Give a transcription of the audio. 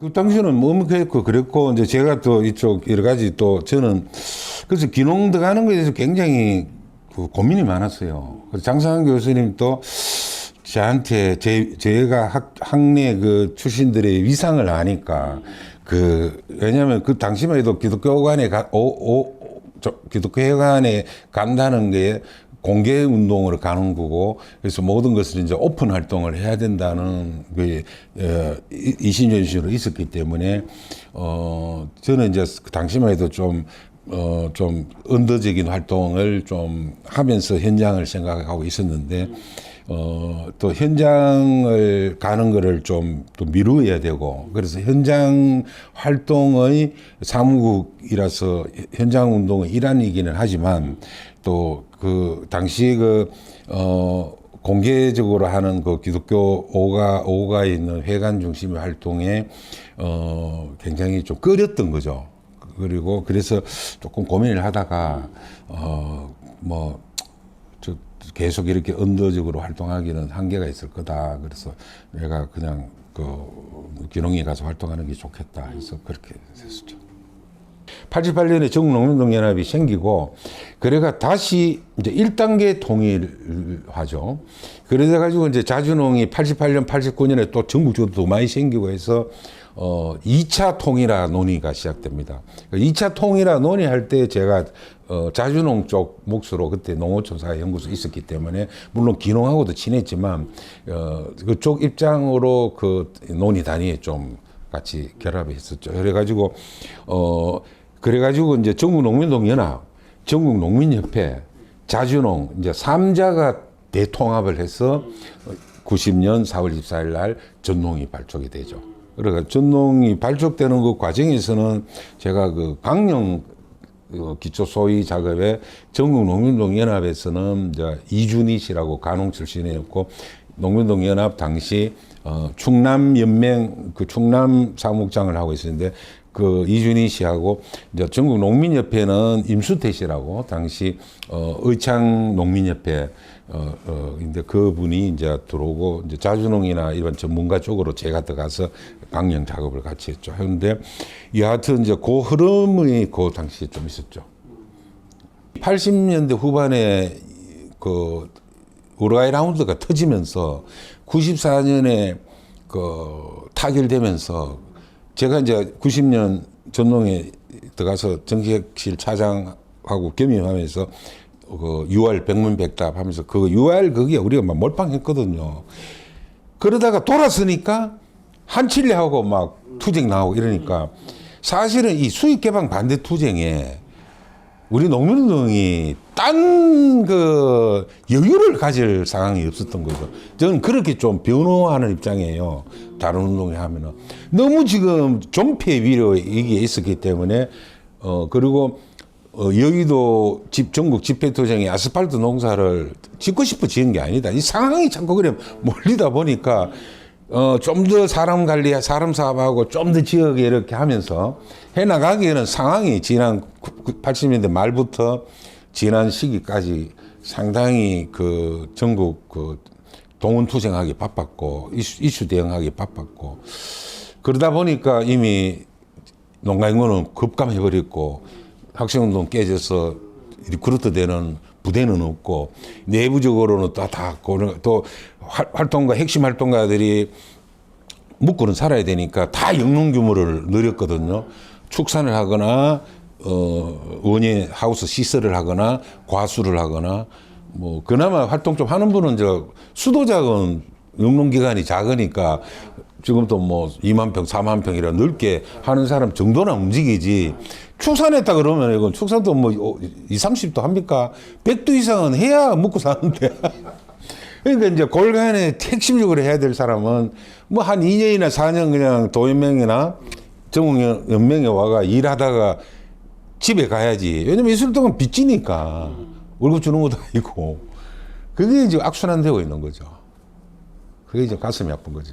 그 당시에는 뭐 그랬고 이제 제가 또 이쪽 여러 가지 또 저는 그래서 귀농 들어가는 거에 대해서 굉장히 그 고민이 많았어요. 그래서 장상환 교수님 또 저한테 제가 학내 그 출신들의 위상을 아니까 왜냐면 그 당시만 해도 기독교관에 기독교회관에 간다는 게 공개 운동으로 가는 거고, 그래서 모든 것을 이제 오픈 활동을 해야 된다는 그 이신전시로 있었기 때문에 저는 이제 그 당시만 해도 좀 언더적인 활동을 좀 하면서 현장을 생각하고 있었는데 또 현장을 가는 거를 좀 또 미루어야 되고, 그래서 현장 활동의 사무국이라서 현장 운동의 일환이기는 하지만 또 그 당시 공개적으로 하는 그 기독교 오가에 있는 회관 중심의 활동에 굉장히 좀 꺼렸던 거죠. 그리고 그래서 조금 고민을 하다가 계속 이렇게 언더적으로 활동하기는 한계가 있을 거다. 그래서 내가 그냥 귀농에 가서 활동하는 게 좋겠다 해서 그렇게 됐었죠. 88년에 전국농민동연합이 생기고, 그래가 다시 이제 1단계 통일하죠. 그러다 가지고 이제 자주농이 88년, 89년에 또 전국적으로 더 많이 생기고 해서 2차 통일화 논의가 시작됩니다. 2차 통일화 논의할 때 제가 자주농 쪽 몫으로 그때 농어촌사회 연구소 있었기 때문에 물론 귀농하고도 친했지만 그쪽 입장으로 그 논의 단위에 좀 같이 결합했었죠. 그래가지고 이제 전국농민동연합, 전국농민협회, 자주농 이제 3자가 대통합을 해서 90년 4월 24일 날 전농이 발족이 되죠. 그러니까 전농이 발족되는 그 과정에서는 제가 그 강령 기초 소위 작업에 전국농민동연합에서는 이제 이준희 씨라고 간홍 출신이었고, 농민동연합 당시 충남연맹 그 충남 사무국장을 하고 있었는데 그 이준희 씨하고 이제 전국농민협회는 임수태 씨라고 당시 의창 농민협회 인데 그분이 이제 들어오고 이제 자주농이나 이런 전문가 쪽으로 제가 들어가서 강령 작업을 같이 했죠. 그런데 여하튼 이제 그 흐름이 그 당시에 좀 있었죠. 80년대 후반에 그 우루과이 라운드가 터지면서 94년에 타결되면서 제가 이제 90년 전농에 들어가서 정책실 차장하고 겸임하면서 UR 백문백답 하면서 UR 그게 우리가 막 몰빵했거든요. 그러다가 돌았으니까 한칠레하고 막 투쟁 나오고 이러니까 사실은 이 수익 개방 반대 투쟁에 우리 농민운동이 딴 여유를 가질 상황이 없었던 거죠. 저는 그렇게 좀 변호하는 입장이에요. 다른 운동에 하면은. 너무 지금 존폐 위로 이게 있었기 때문에, 그리고, 여의도 전국 집회투쟁에 아스팔트 농사를 짓고 싶어 지은 게 아니다. 이 상황이 자꾸 그래 몰리다 보니까, 좀 더 사람 관리, 사람 사업하고 좀 더 지역에 이렇게 하면서 해나가기에는 상황이 지난 80년대 말부터 지난 시기까지 상당히 전국 동원투쟁하기 바빴고, 이슈 대응하기 바빴고, 그러다 보니까 이미 농가인구는 급감해버렸고, 학생운동 깨져서 리크루트 되는 부대는 없고, 내부적으로는 또 활동가, 핵심 활동가들이 묵고는 살아야 되니까 다 영농 규모를 늘렸거든요. 축산을 하거나, 원예 하우스 시설을 하거나, 과수를 하거나, 그나마 활동 좀 하는 분은 수도작은 영농기관이 작으니까 지금도 2만 평, 4만 평이라 넓게 하는 사람 정도나 움직이지. 축산했다 그러면 이건 축산도 20, 30도 합니까? 100도 이상은 해야 먹고 사는데. 그러니까 이제 골간에 핵심적으로 해야 될 사람은 한 2년이나 4년 그냥 도연맹이나 전국연맹에 와가 일하다가 집에 가야지. 왜냐면 있을 동안 빚지니까. 월급 주는 것도 아니고. 그게 이제 악순환되고 있는 거죠. 그게 이제 가슴이 아픈 거지.